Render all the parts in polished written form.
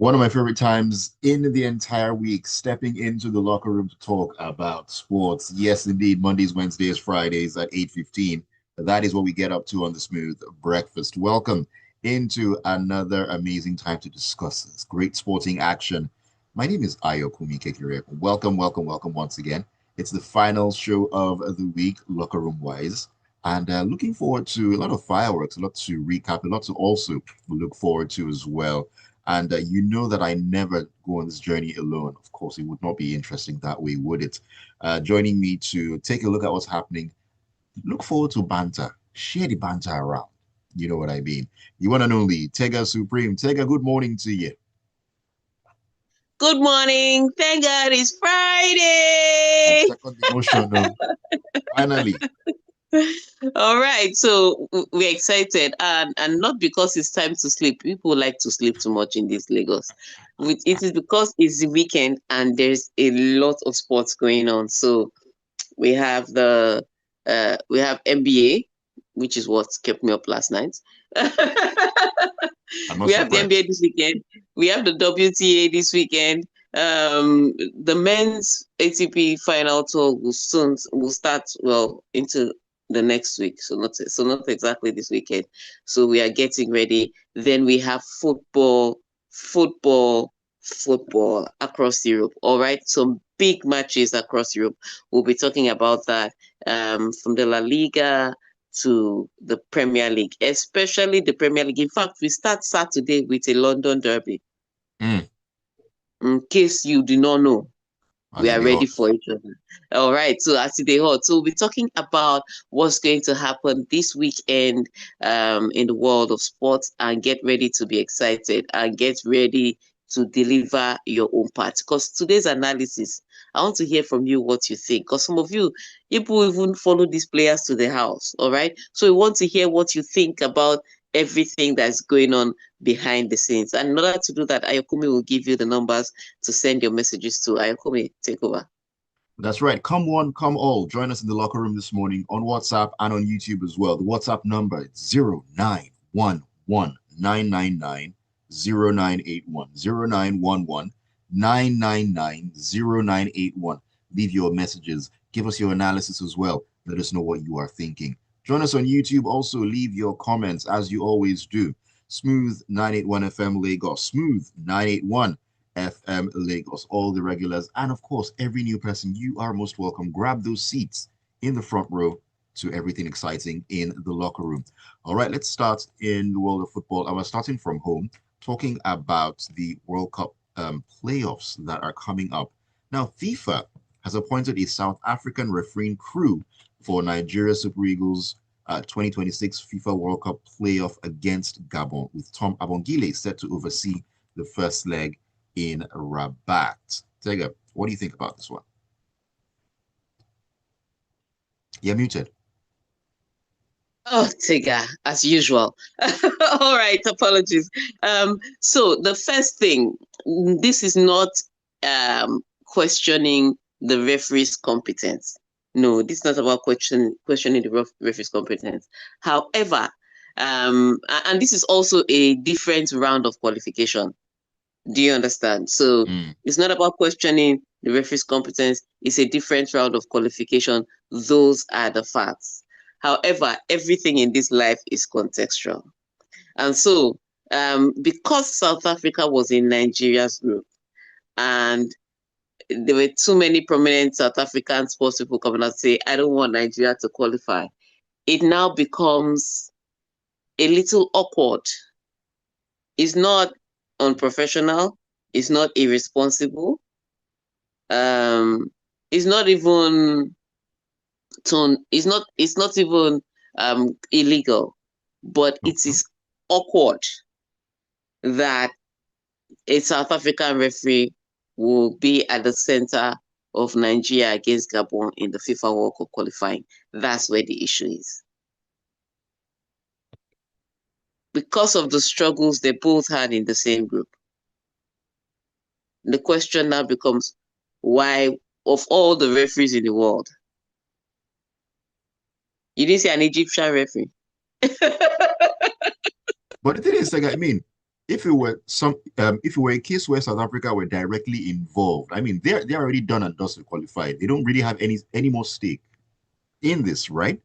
One of my favorite times in the entire week, stepping into the locker room to talk about sports. Yes, indeed, Mondays, Wednesdays, Fridays at 8:15. That is what we get up to on the Smooth Breakfast. Welcome into another amazing time to discuss this great sporting action. My name is Ayokunmi. Welcome, welcome, welcome once again. It's the final show of the week, locker room wise. And looking forward to a lot of fireworks, a lot to recap, a lot to also look forward to as well. And you know that I never go on this journey alone. Of course, it would not be interesting that way, would it? Joining me to take a look at what's happening, look forward to banter, share the banter around. You know what I mean? You want and only Tega Supreme. Tega, good morning to you. Good morning. Thank God it's I Friday. second the motion. Finally, All right. So we're excited and not because it's time to sleep. People like to sleep too much in this Lagos. It is because it's the weekend and there's a lot of sports going on. So we have we have NBA, which is what kept me up last night. I'm not We have the NBA surprised. this weekend. We have the WTA this weekend. The men's ATP final tour will start into the next week. So not exactly this weekend. So we are getting ready. Then we have football, football across Europe. All right, some big matches across Europe. We'll be talking about that from the La Liga to the Premier League, especially the Premier League. In fact, we start Saturday with a London derby. Mm, In case you do not know, we as in are the ready hot. for each other. All right. So as they hot. So we'll be talking about what's going to happen this weekend in the world of sports and get ready to be excited and get ready to deliver your own part. Because today's analysis, I want to hear from you what you think. Because some of you, people even follow these players to the house. All right. So we want to hear what you think about everything that's going on behind the scenes. And in order to do that, Ayokunmi will give you the numbers to send your messages to. Ayokunmi, take over. That's right. Come one, come all. Join us in the locker room this morning on WhatsApp and on YouTube as well. The WhatsApp number is 0911 999 0981 Leave your messages. Give us your analysis as well. Let us know what you are thinking. Join us on YouTube. Also, leave your comments as you always do. Smooth 981 FM Lagos. Smooth 981 FM Lagos, all the regulars, and of course, every new person, you are most welcome. Grab those seats in the front row to everything exciting in the locker room. All right, let's start in the world of football. I was starting from home, talking about the World Cup playoffs that are coming up. Now, FIFA has appointed a South African refereeing crew for Nigeria Super Eagles 2026 FIFA World Cup playoff against Gabon, with Tom Abongile set to oversee the first leg in Rabat. Tega, what do you think about this one? You're muted. Oh, Tega, as usual. All right, apologies. So the first thing, this is not questioning the referee's competence. No, this is not about questioning the referee's competence. However, and this is also a different round of qualification. Do you understand? So Mm, it's not about questioning the referee's competence. It's a different round of qualification. Those are the facts. However, everything in this life is contextual. And so, because South Africa was in Nigeria's group and there were too many prominent South African sports people coming out and say, I don't want Nigeria to qualify, it now becomes a little awkward. It's not unprofessional. It's not irresponsible. Um, it's not even it's not even illegal, but it okay. is awkward that a South African referee will be at the center of Nigeria against Gabon in the FIFA World Cup qualifying. That's where the issue is. Because of the struggles they both had in the same group. The question now becomes why, of all the referees in the world, you didn't see an Egyptian referee. But the thing is, like, I mean, if it were a case where South Africa were directly involved, I mean, they're already done and dusted qualified. They don't really have any more stake in this, right?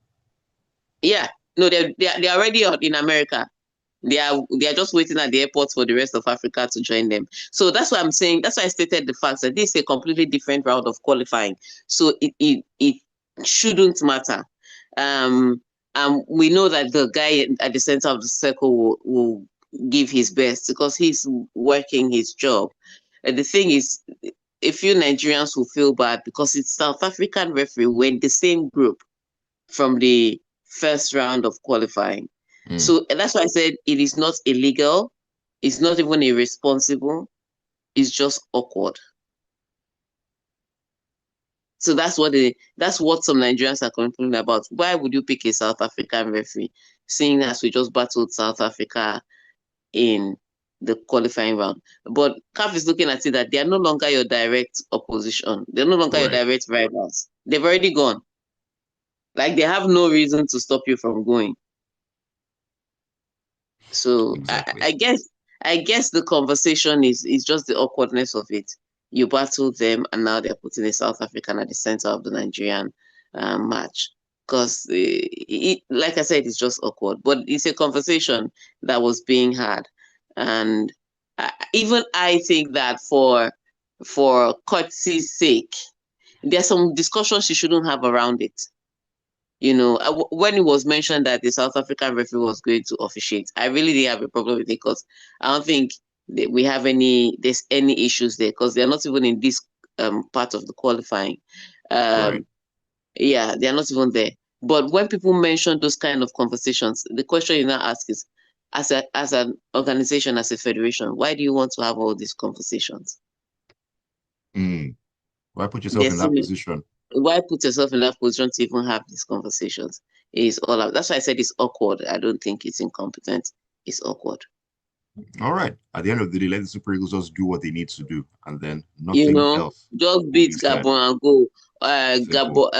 Yeah, no, they're already out in America. They are just waiting at the airport for the rest of Africa to join them. So that's why I'm saying, that's why I stated the fact that this is a completely different route of qualifying. So it shouldn't matter. Um, we know that the guy at the center of the circle will give his best because he's working his job. And the thing is, a few Nigerians will feel bad because it's South African referee. We're in the same group from the first round of qualifying. Mm, So that's why I said it is not illegal. It's not even irresponsible. It's just awkward. So that's what some Nigerians are complaining about. Why would you pick a South African referee, seeing as we just battled South Africa in the qualifying round? But CAF is looking at it that they are no longer your direct opposition. They're no longer your right. direct rivals. They've already gone. Like they have no reason to stop you from going. So Exactly. I guess the conversation is just the awkwardness of it. You battled them, and now they're putting a South African at the center of the Nigerian match. Because, like I said, it's just awkward. But it's a conversation that was being had, and even I think that for courtesy's sake, there's some discussions you shouldn't have around it. When it was mentioned that the South African referee was going to officiate, I really didn't have a problem with it because I don't think that there's any issues there because they're not even in this part of the qualifying. Right. Um, yeah, they're not even there. But when people mention those kind of conversations, the question you now ask is, as an organization, as a federation, why do you want to have all these conversations? Mm. Why put yourself in There's so that many, position? why put yourself in that position to even have these conversations? It's all out. That's why I said it's awkward. I don't think it's incompetent. It's awkward. All right. At the end of the day, let the Super Eagles just do what they need to do, and then You nothing know, else just will beat be said. Gabon and go. Simple.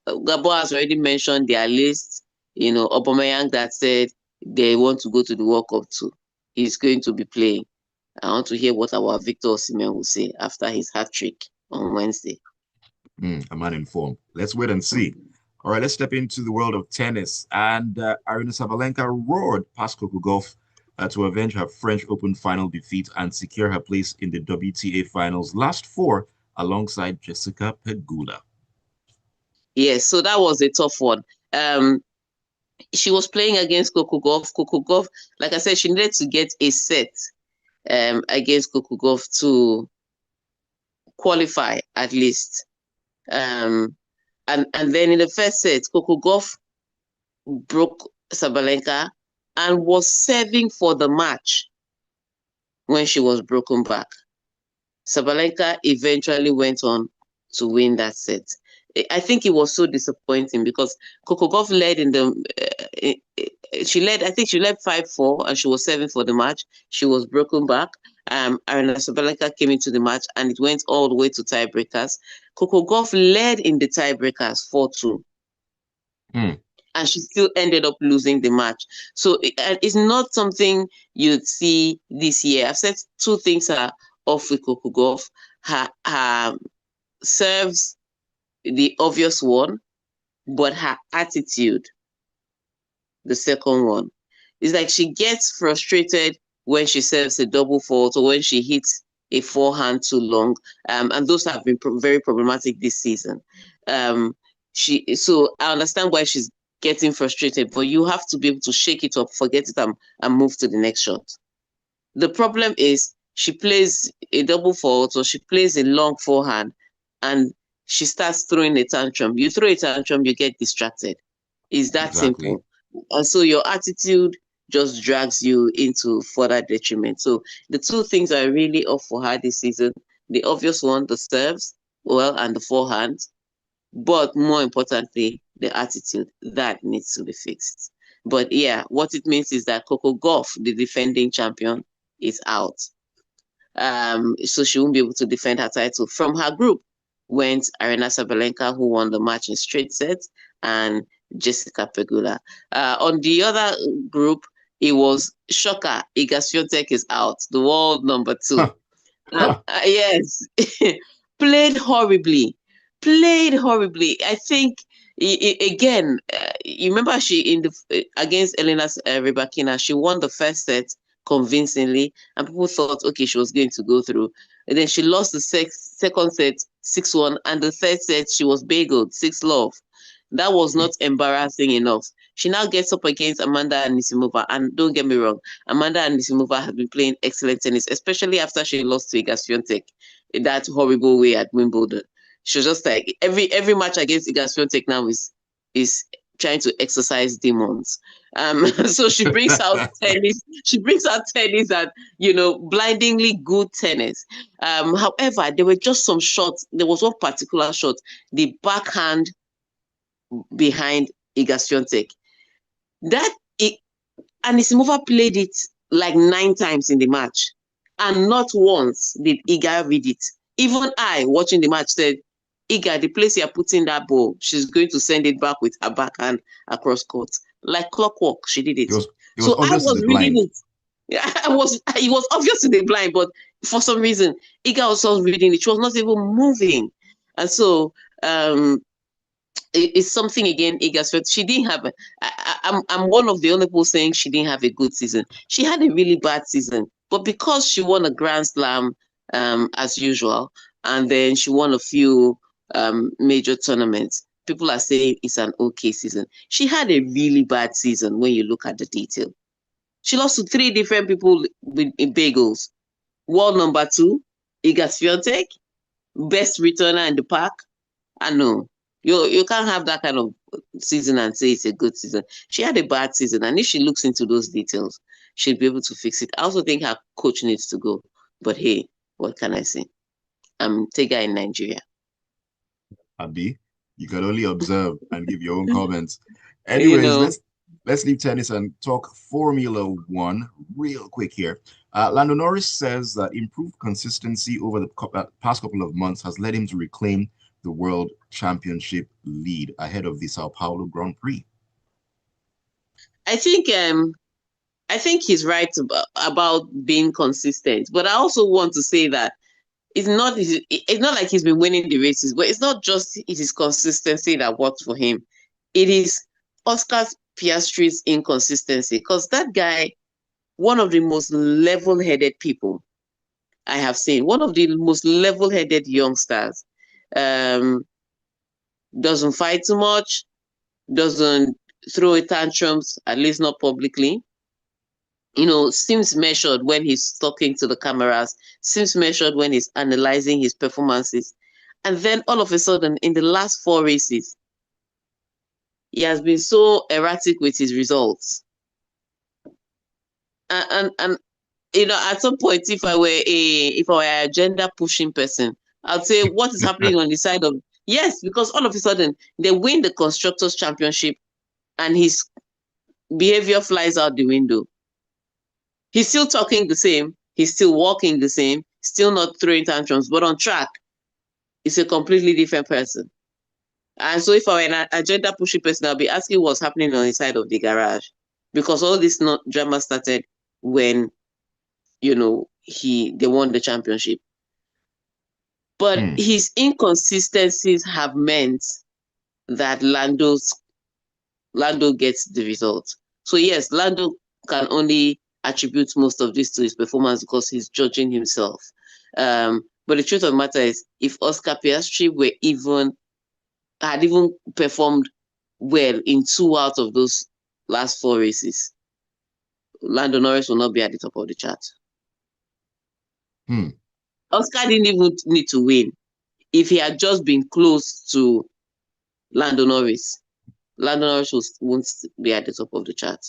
Gabon has already mentioned their list. Aubameyang that said they want to go to the World Cup too. He's going to be playing. I want to hear what our Victor Osimhen will say after his hat trick on Wednesday. I'm uninformed. Let's wait and see. Mm. All right, let's step into the world of tennis. And Arina Sabalenka roared past Coco Gauff to avenge her French Open final defeat and secure her place in the WTA finals last four alongside Jessica Pegula. Yes, so that was a tough one. Um, she was playing against Coco Gauff. Coco Gauff, like I said, she needed to get a set against Coco Gauff to qualify at least. Um, and then in the first set, Coco Gauff broke Sabalenka and was serving for the match when she was broken back. Sabalenka eventually went on to win that set. I think it was so disappointing because Coco Gauff led in the she led. I think she led 5-4, and she was serving for the match. She was broken back. Arina Sabalenka came into the match, and it went all the way to tiebreakers. Coco Gauff led in the tiebreakers 4-2, Hmm. and she still ended up losing the match. So it's not something you'd see this year. I've said two things are off with Coco Gauff. Her serves, the obvious one, but her attitude, the second one. It's like she gets frustrated when she serves a double fault or when she hits a forehand too long. And those have been very problematic this season. So I understand why she's getting frustrated, but you have to be able to shake it up, forget it, and move to the next shot. The problem is she plays a double fault or she plays a long forehand and she starts throwing a tantrum. You throw a tantrum, you get distracted. It's that Exactly. simple. And so your attitude just drags you into further detriment. So the two things are really off for her this season. The obvious one, the serves, well, and the forehand. But more importantly, the attitude that needs to be fixed. But yeah, what it means is that Coco Gauff, the defending champion, is out. So she won't be able to defend her title. From her group went Arina Sabalenka, who won the match in straight sets, and Jessica Pegula. On the other group, it was shocker. Iga Swiatek is out, the world number 2. Yes, played horribly. Played horribly. I think again. You remember she in the against Elena Rybakina. She won the first set convincingly, and people thought, okay, she was going to go through. And then she lost the second set 6-1, and the third set she was bageled 6-love. That was not embarrassing enough. She now gets up against Amanda Anisimova, and don't get me wrong, Amanda Anisimova has been playing excellent tennis, especially after she lost to Iga Swiatek in that horrible way at Wimbledon. She was just like every match against Iga Swiatek now is trying to exercise demons. So she brings out tennis. She brings out tennis that blindingly good tennis. However, there were just some shots. There was one particular shot, the backhand behind Iga Swiatek. Anisimova played it like 9 times in the match, and not once did Iga read it. Even I, watching the match, said, Iga, the place you're putting that ball, she's going to send it back with her backhand across court. Like clockwork, she did it. It was So I obvious to was the reading blind. it. It was obvious to the blind, but for some reason, Iga was also reading it. She was not even moving. And so it's something again, Iga Swiatek. She didn't have. I'm one of the only people saying she didn't have a good season. She had a really bad season, but because she won a Grand Slam as usual, and then she won a few major tournaments, people are saying it's an okay season. She had a really bad season when you look at the detail. She lost to 3 different people in bagels. World number 2, Iga Swiatek, best returner in the pack. I know. You can't have that kind of season and say it's a good season. She had a bad season, and if she looks into those details, she'll be able to fix it. I also think her coach needs to go. But hey, what can I say? I'm Tega in Nigeria. Abi, you can only observe and give your own comments. You Anyways, know, let's leave tennis and talk Formula One real quick here. Lando Norris says that improved consistency over the past couple of months has led him to reclaim the World Championship lead ahead of the Sao Paulo Grand Prix. I think he's right about being consistent, but I also want to say that it's not like he's been winning the races, but it's not just his consistency that worked for him. It is Oscar Piastri's inconsistency, because that guy, one of the most level-headed people I have seen, one of the most level-headed youngsters, um, doesn't fight too much, doesn't throw tantrums, at least not publicly. Seems measured when he's talking to the cameras, seems measured when he's analyzing his performances. And then all of a sudden, in the last 4 races, he has been so erratic with his results. And at some point, if I were a gender pushing person, I'd say, what is happening on the side of, yes, because all of a sudden they win the Constructors' Championship and his behavior flies out the window. He's still talking the same. He's still walking the same. Still not throwing tantrums. But on track, he's a completely different person. And so if I were an agenda pushing person, I'll be asking what's happening on the side of the garage. Because all this drama started when, they won the championship. But his inconsistencies have meant that Lando gets the result. So yes, Lando can only attribute most of this to his performance because he's judging himself. But the truth of the matter is, if Oscar Piastri had even performed well in 2 out of those last 4 races, Lando Norris will not be at the top of the chart. Oscar didn't even need to win. If he had just been close to Lando Norris won't be at the top of the chart.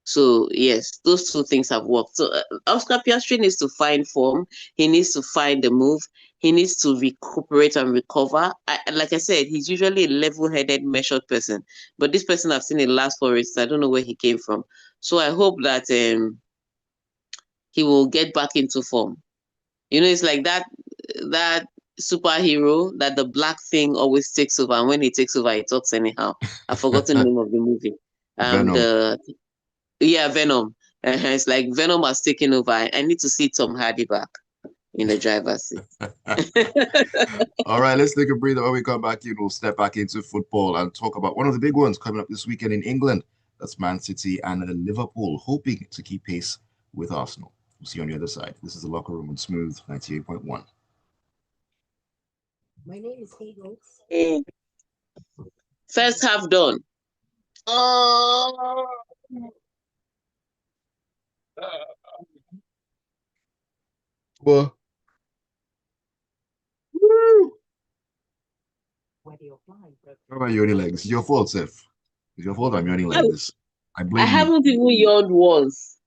So yes, those 2 things have worked. So Oscar Piastri needs to find form. He needs to find the move. He needs to recuperate and recover. Like I said, he's usually a level-headed, measured person. But this person I've seen in the last 4 races, I don't know where he came from. So I hope that he will get back into form. It's like that superhero that the black thing always takes over, and when he takes over, he talks anyhow. I've forgotten the name of the movie. Venom. Yeah, Venom. It's like Venom has taken over. I need to see Tom Hardy back in the driver's seat. All right, let's take a breather. When we come back in, we'll step back into football and talk about one of the big ones coming up this weekend in England. That's Man City and Liverpool, hoping to keep pace with Arsenal. We'll see you on the other side. This is the Locker Room on Smooth 98.1. My name is Eagles. First half done. Oh. Well, woo. How about yawning like this? It's your fault, Seth. It's your fault I'm yawning like this. I I blame you. haven't even yawned once.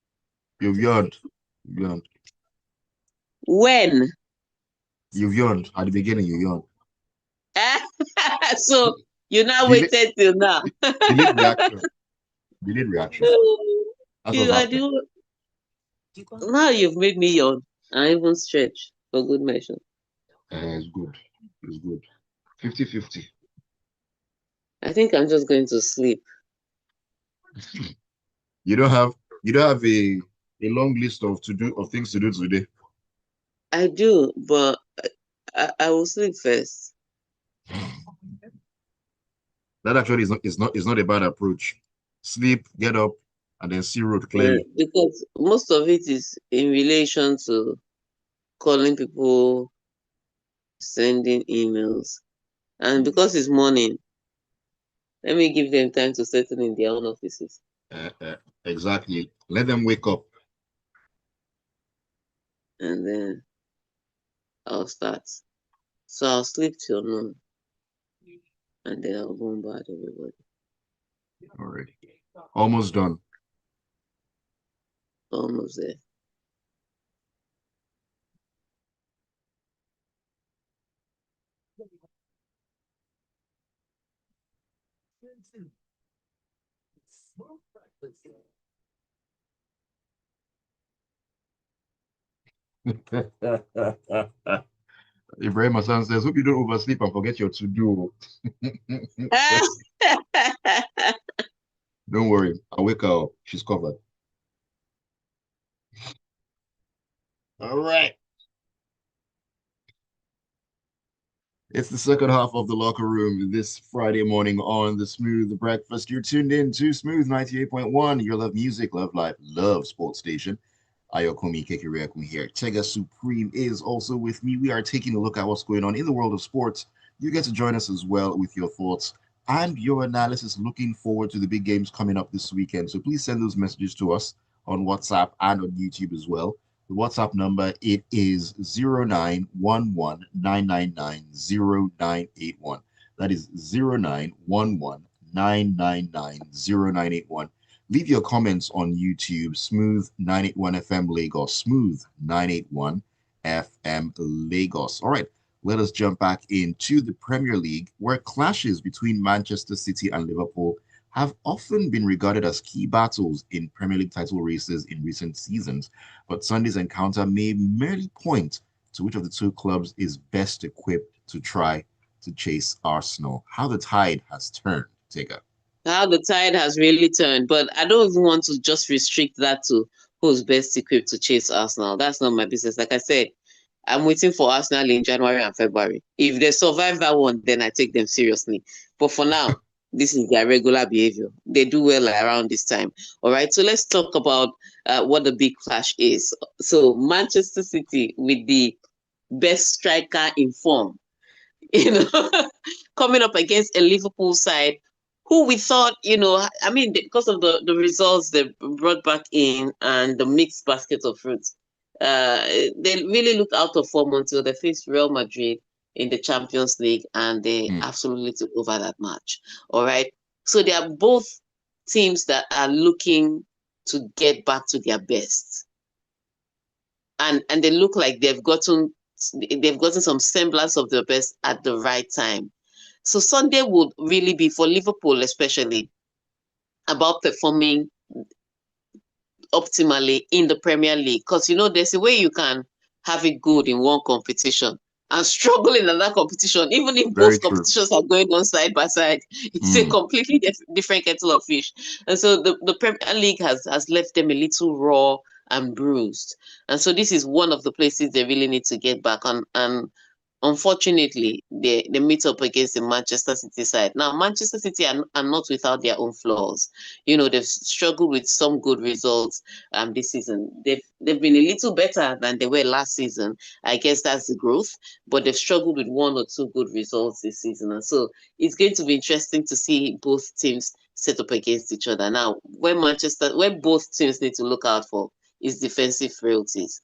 You've yawned. You've yawned. When? You've yawned. At the beginning, you yawned. So you now Delay, waited till now. delayed reaction. Delayed reaction. That's what's You are happening. the now you've made me yawn. I even stretch for good measure. It's good. It's good. 50-50. I think I'm just going to sleep. You don't have a long list of things to do today. I do, but I will sleep first. That actually is not a bad approach. Sleep, get up, and then see road clearly. Because most of it is in relation to calling people, sending emails. And because it's morning, let me give them time to settle in their own offices. Exactly. Let them wake up. And then I'll start. So I'll sleep till noon. And then I'll bombard everybody. All right. Almost done. Almost there. Ibrahim Hassan says, hope you don't oversleep and forget your to-do. Don't worry. I'll wake her up. She's covered. All right. It's the second half of the Locker Room this Friday morning on the Smooth Breakfast. You're tuned in to Smooth 98.1. Your love music, love life, love sports station. Ayokunmi Kekireakun here. Tega Supreme is also with me. We are taking a look at what's going on in the world of sports. You get to join us as well with your thoughts and your analysis. Looking forward to the big games coming up this weekend. So please send those messages to us on WhatsApp and on YouTube as well. The WhatsApp number, it is 0911-999-0981. That is 0911-999-0981. Leave your comments on YouTube, Smooth 981 FM Lagos, Smooth 981 FM Lagos. All right, let us jump back into the Premier League, where clashes between Manchester City and Liverpool have often been regarded as key battles in Premier League title races in recent seasons. But Sunday's encounter may merely point to which of the two clubs is best equipped to try to chase Arsenal. How the tide has turned, Tega. How the tide has really turned. But I don't even want to just restrict that to who's best equipped to chase Arsenal. That's not my business. Like I said, I'm waiting for Arsenal in January and February. If they survive that one, then I take them seriously. But for now, this is their regular behavior. They do well around this time. All right. So let's talk about what the big clash is. So Manchester City with the best striker in form, you know, coming up against a Liverpool side who we thought, I mean, because of the results they brought back in and the mixed basket of fruits, they really looked out of form until they faced Real Madrid in the Champions League and they absolutely took over that match. All right. So they are both teams that are looking to get back to their best. And they look like they've gotten some semblance of their best at the right time. So Sunday would really be, for Liverpool especially, about performing optimally in the Premier League. Because, there's a way you can have it good in one competition and struggling in that competition, even if Very both true. competitions are going on side by side. It's a Mm, completely different kettle of fish. And so the Premier League has left them a little raw and bruised. And so this is one of the places they really need to get back on. And unfortunately, they meet up against the Manchester City side. Now, Manchester City are not without their own flaws. They've struggled with some good results this season. They've been a little better than they were last season. I guess that's the growth, but they've struggled with one or two good results this season. And so it's going to be interesting to see both teams set up against each other. Now, where both teams need to look out for is defensive frailties,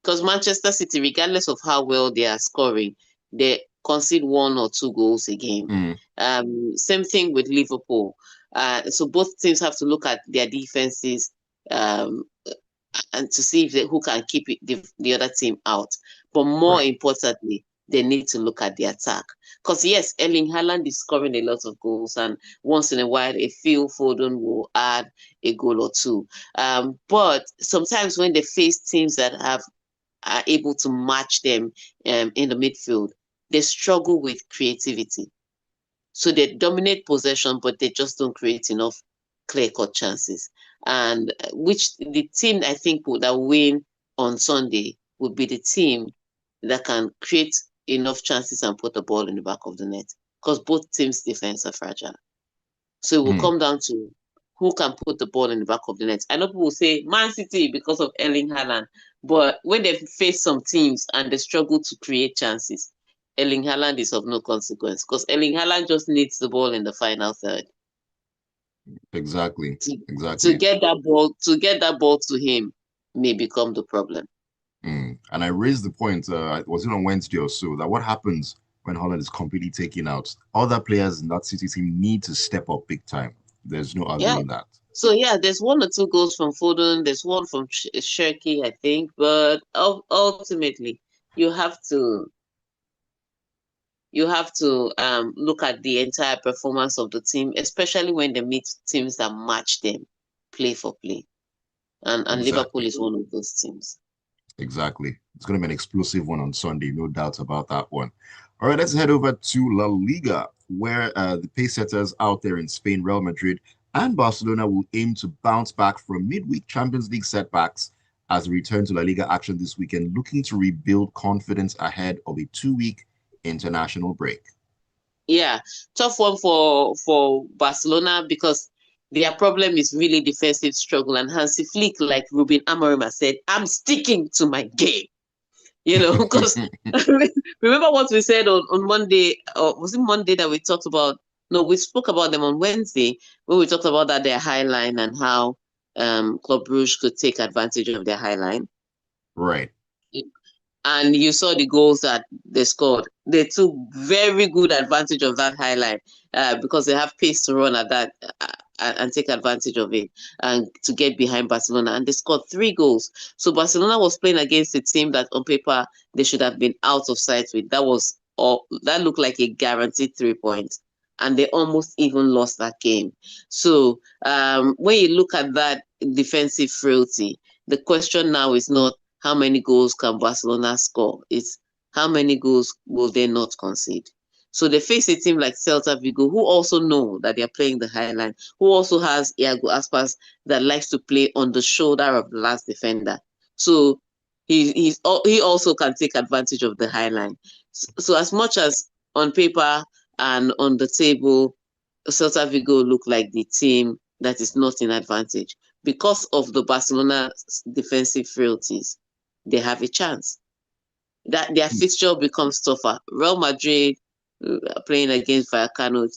because Manchester City, regardless of how well they are scoring, they concede one or two goals a game. mm, Same thing with Liverpool. So both teams have to look at their defenses um, and to see if who can keep the other team out. But more right. importantly, they need to look at the attack. Because yes, Erling Haaland is scoring a lot of goals, and once in a while, a Phil Foden will add a goal or two. But sometimes when they face teams that are able to match them in the midfield, they struggle with creativity. So they dominate possession, but they just don't create enough clear-cut chances. And which the team I think that win on Sunday would be the team that can create enough chances and put the ball in the back of the net. Because both teams' defense are fragile. So it will Mm, come down to who can put the ball in the back of the net. I know people will say Man City because of Erling Haaland, but when they face some teams and they struggle to create chances, Erling Haaland is of no consequence because Erling Haaland just needs the ball in the final third exactly. to, to Exactly. get that ball to him may become the problem. Mm. And I raised the point, was it on Wednesday or so, that what happens when Holland is completely taken out? Other players in that City team need to step up big time. There's no Yeah. arguing that. So yeah, there's one or two goals from Foden. There's one from Shirky, I think. But ultimately, you have to look at the entire performance of the team, especially when they meet teams that match them play for play. And Liverpool Exactly. is one of those teams. Exactly. It's going to be an explosive one on Sunday, no doubt about that one. All right, let's head over to La Liga, where the pace setters out there in Spain, Real Madrid and Barcelona will aim to bounce back from midweek Champions League setbacks as they return to La Liga action this weekend, looking to rebuild confidence ahead of a 2-week international break. Yeah, tough one for Barcelona because their problem is really defensive struggle. And Hansi Flick, like Ruben Amorim has said, I'm sticking to my game. Because remember what we said on Monday, or was it Monday that we talked about? No, we spoke about them on Wednesday when we talked about their high line and how Club Brugge could take advantage of their high line. Right. And you saw the goals that they scored. They took very good advantage of that highlight because they have pace to run at that and take advantage of it and to get behind Barcelona. And they scored 3 goals. So Barcelona was playing against a team that on paper they should have been out of sight with. That looked like a guaranteed 3 points. And they almost even lost that game. So when you look at that defensive frailty, the question now is not how many goals can Barcelona score? It's how many goals will they not concede? So they face a team like Celta Vigo, who also know that they are playing the high line, who also has Iago Aspas that likes to play on the shoulder of the last defender. So he also can take advantage of the high line. So as much as on paper and on the table, Celta Vigo look like the team that is not in advantage because of the Barcelona defensive frailties, they have a chance. That their fixture becomes tougher. Real Madrid playing against Vallecano,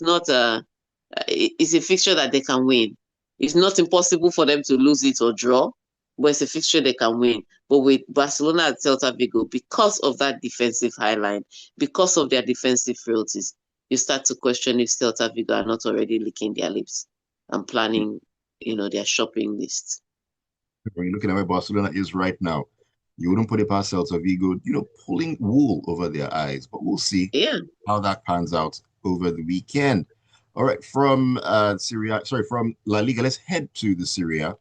it's a fixture that they can win. It's not impossible for them to lose it or draw, but it's a fixture they can win. But with Barcelona and Celta Vigo, because of that defensive high line, because of their defensive frailties, you start to question if Celta Vigo are not already licking their lips and planning, their shopping list. When you're looking at where Barcelona is right now, you wouldn't put it past Celta Vigo, pulling wool over their eyes. But we'll see Yeah. how that pans out over the weekend. All right, from from La Liga, let's head to the Syria,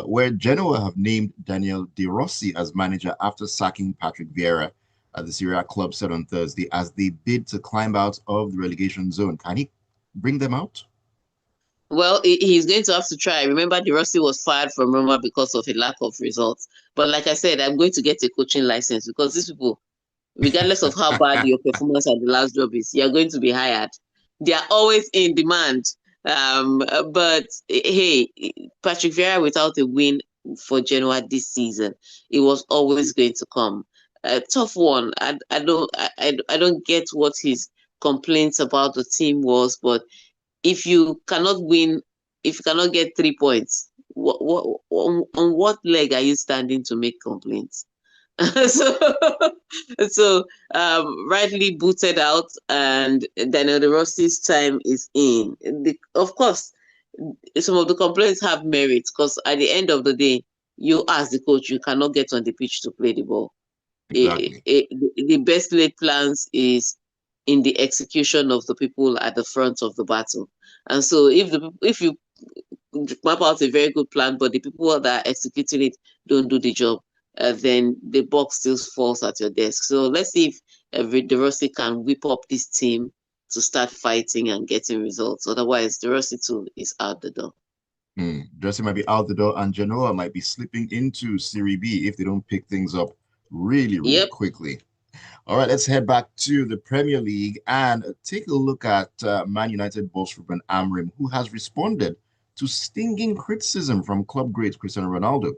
where Genoa have named Daniel De Rossi as manager after sacking Patrick Vieira. The Serie A club said on Thursday as they bid to climb out of the relegation zone. Can he bring them out? Well, he's going to have to try. Remember, De Rossi was fired from Roma because of a lack of results. But like I said, I'm going to get a coaching license because these people, regardless of how bad your performance at the last job is, you're going to be hired. They are always in demand. But hey, Patrick Vieira without a win for Genoa this season, it was always going to come. A tough one. I don't get what his complaints about the team was, but if you cannot win, if you cannot get 3 points, on what leg are you standing to make complaints? so rightly booted out, and Daniel De Rossi's time is in. Of course, some of the complaints have merit because at the end of the day, you as the coach, you cannot get on the pitch to play the ball. Exactly. The best laid plans is in the execution of the people at the front of the battle. And so if you map out a very good plan, but the people that are executing it don't do the job, then the box still falls at your desk. So let's see if De Rossi can whip up this team to start fighting and getting results. Otherwise, De Rossi too is out the door. Jesse might be out the door, and Genoa might be slipping into Serie B if they don't pick things up really, really Yep. quickly. All right, let's head back to the Premier League and take a look at Man United boss Ruben Amorim, who has responded to stinging criticism from club great Cristiano Ronaldo,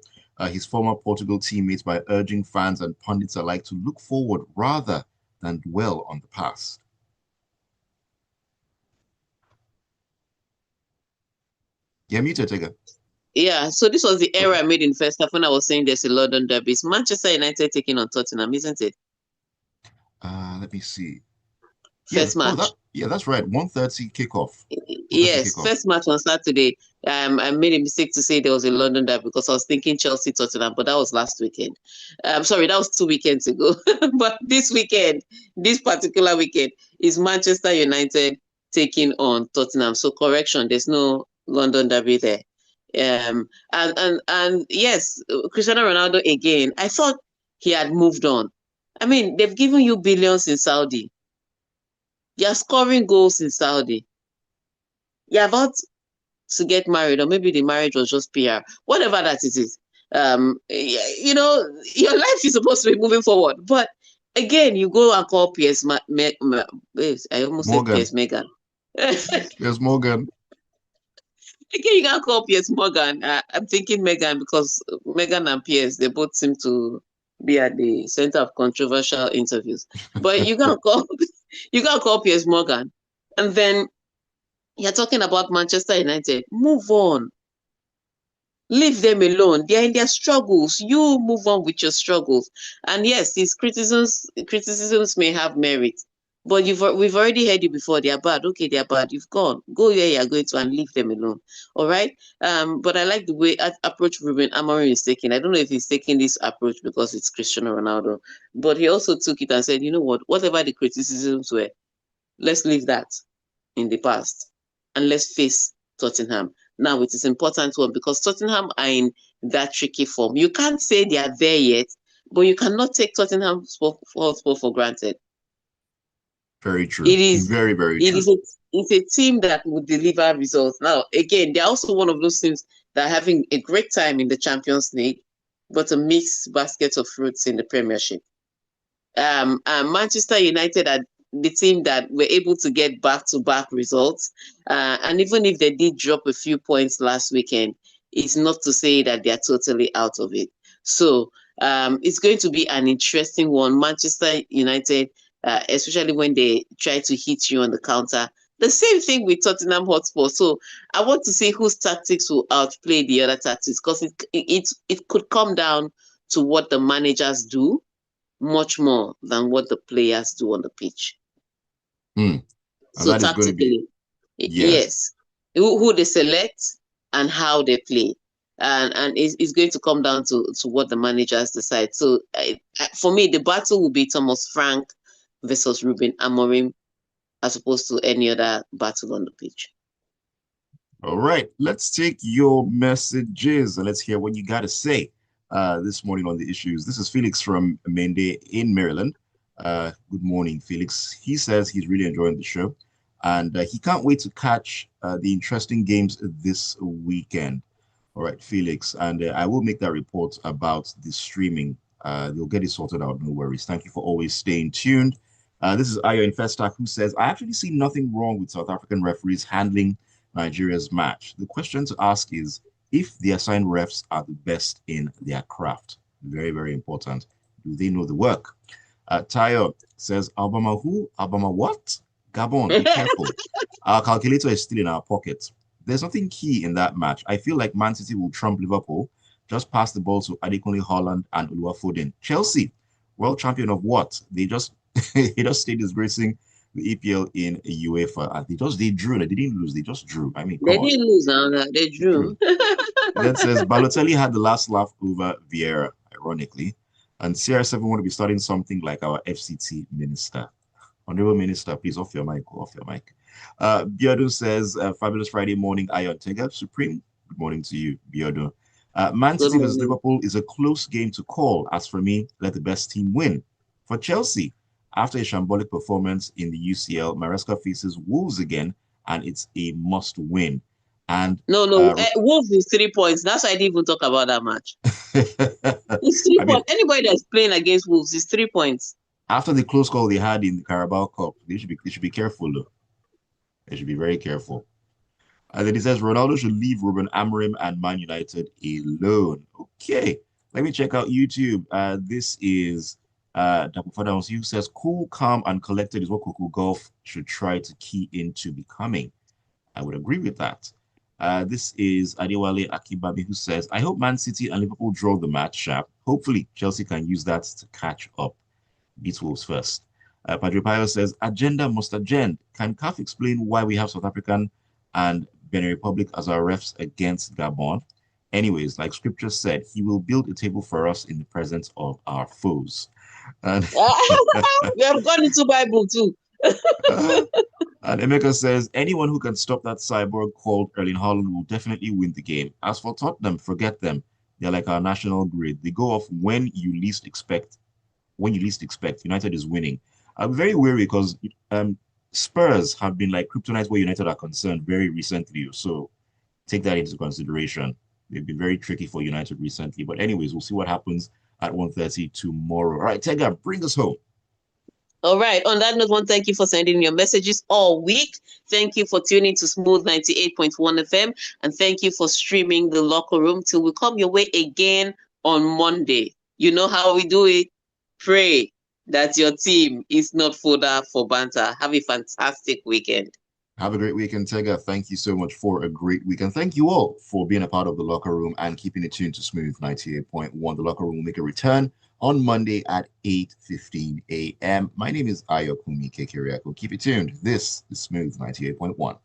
his former Portugal teammates, by urging fans and pundits alike to look forward rather than dwell on the past. Yeah, me too, Tega. Yeah, so this was the error Okay. I made in first half when I was saying there's a London derby. It's Manchester United taking on Tottenham, isn't it? Let me see. Yeah. First Oh, match. that's right. 1:30 kickoff. 1:30 Yes, kickoff. first match on Saturday. I made a mistake to say there was a London derby because I was thinking Chelsea Tottenham, but that was last weekend. Sorry, that was 2 weekends ago. But this weekend, this particular weekend, is Manchester United taking on Tottenham. So correction, there's no London derby there. And yes, Cristiano Ronaldo again. I thought he had moved on. I mean, they've given you billions in Saudi. You're scoring goals in Saudi. You're about to get married, or maybe the marriage was just PR, whatever that it is. Your life is supposed to be moving forward. But again, you go and call PS, I almost said Morgan. PS Megan. Again, There's Morgan. you can call PS Morgan. I'm thinking Megan because Megan and PS, they both seem to be at the center of controversial interviews. But you can call PS Morgan. And then you're talking about Manchester United. Move on. Leave them alone. They're in their struggles. You move on with your struggles. And yes, these criticisms may have merit, but we've already heard it before. They are bad. Okay, they are bad. You've gone. Go where you are going to and leave them alone. All right. But I like the way approach Ruben Amorim is taking. I don't know if he's taking this approach because it's Cristiano Ronaldo, but he also took it and said, you know what? Whatever the criticisms were, let's leave that in the past and let's face Tottenham. Now it is important one because Tottenham are in that tricky form. You can't say they are there yet, but you cannot take Tottenham for granted. Very true. It is Very, very it true. is a, it's a team that will deliver results. Now, again, they're also one of those teams that are having a great time in the Champions League, but a mixed basket of fruits in the Premiership. Manchester United are the team that were able to get back-to-back results. And even if they did drop a few points last weekend, it's not to say that they're totally out of it. So it's going to be an interesting one. Manchester United, especially when they try to hit you on the counter. The same thing with Tottenham Hotspur. So I want to see whose tactics will outplay the other tactics because it could come down to what the managers do much more than what the players do on the pitch. Mm. And So that is going to be, tactically, yeah. yes, who they select and how they play. And it's going to come down to what the managers decide. So for me, the battle will be Thomas Frank versus Ruben Amorim as opposed to any other battle on the pitch. All right. Let's take your messages and let's hear what you got to say this morning on the issues. This is Felix from Mende in Maryland. Good morning, Felix. He says he's really enjoying the show and he can't wait to catch the interesting games this weekend. All right, Felix, and I will make that report about the streaming. You'll get it sorted out, no worries. Thank you for always staying tuned. This is Ayo Infestac who says, I actually see nothing wrong with South African referees handling Nigeria's match. The question to ask is if the assigned refs are the best in their craft. Very, very important. Do they know the work? Tayo says, Alabama who? Alabama what? Gabon, be careful. Our calculator is still in our pocket. There's nothing key in that match. I feel like Man City will trump Liverpool. Just pass the ball to Adekunle Haaland and Oluwafoden. Chelsea, world champion of what? They just they just stayed disgracing the EPL in UEFA. They drew. They didn't lose. They just drew. I mean, come They on, didn't lose now. They they drew. drew. It then says Balotelli had the last laugh over Vieira, ironically, and CR7 want to be starting something like our FCT minister. Honorable Minister, please off your mic. Off your mic. Biodun says, fabulous Friday morning, Ion Tega. Supreme, good morning to you, Biodun. Man Good City versus morning. Liverpool is a close game to call. As for me, let the best team win. For Chelsea, after a shambolic performance in the UCL, Maresca faces Wolves again, and it's a must win. And No. Wolves is 3 points. That's why I didn't even talk about that match. It's three I mean, points. Anybody that's playing against Wolves is 3 points. after the close call they had in the Carabao Cup, they should be careful though. They should be very careful. And then he says Ronaldo should leave Ruben Amorim and Man United alone. Okay, let me check out YouTube. This is Dapo Fadams who says cool, calm, and collected is what Coco Golf should try to key into becoming. I would agree with that. This is Adewale Akibami who says, I hope Man City and Liverpool draw the match sharp. Hopefully, Chelsea can use that to catch up. Beat Wolves first. Padre Pio says, agenda must agenda. Can CAF explain why we have South African and Benin Republic as our refs against Gabon? Anyways, like scripture said, he will build a table for us in the presence of our foes. And, We have gone into Bible too. and Emeka says, anyone who can stop that cyborg called Erling Haaland will definitely win the game. As for Tottenham, forget them. They're like our national grid. They go off when you least expect. United is winning. I'm very wary because Spurs have been like kryptonite where United are concerned very recently. So take that into consideration. They've been very tricky for United recently. But anyways, we'll see what happens at 1:30 tomorrow. All right, Tega, bring us home. All right. On that note, one, thank you for sending your messages all week. Thank you for tuning to Smooth 98.1 FM. And thank you for streaming the locker room till we come your way again on Monday. You know how we do it. Pray that your team is not fodder for banter. Have a fantastic weekend. Have a great weekend, Tega. Thank you so much for a great weekend. Thank you all for being a part of the locker room and keeping it tuned to Smooth 98.1. The locker room will make a return on Monday at 8:15 a.m. My name is Ayokunmi Kekiriako. Keep it tuned. This is Smooth 98.1.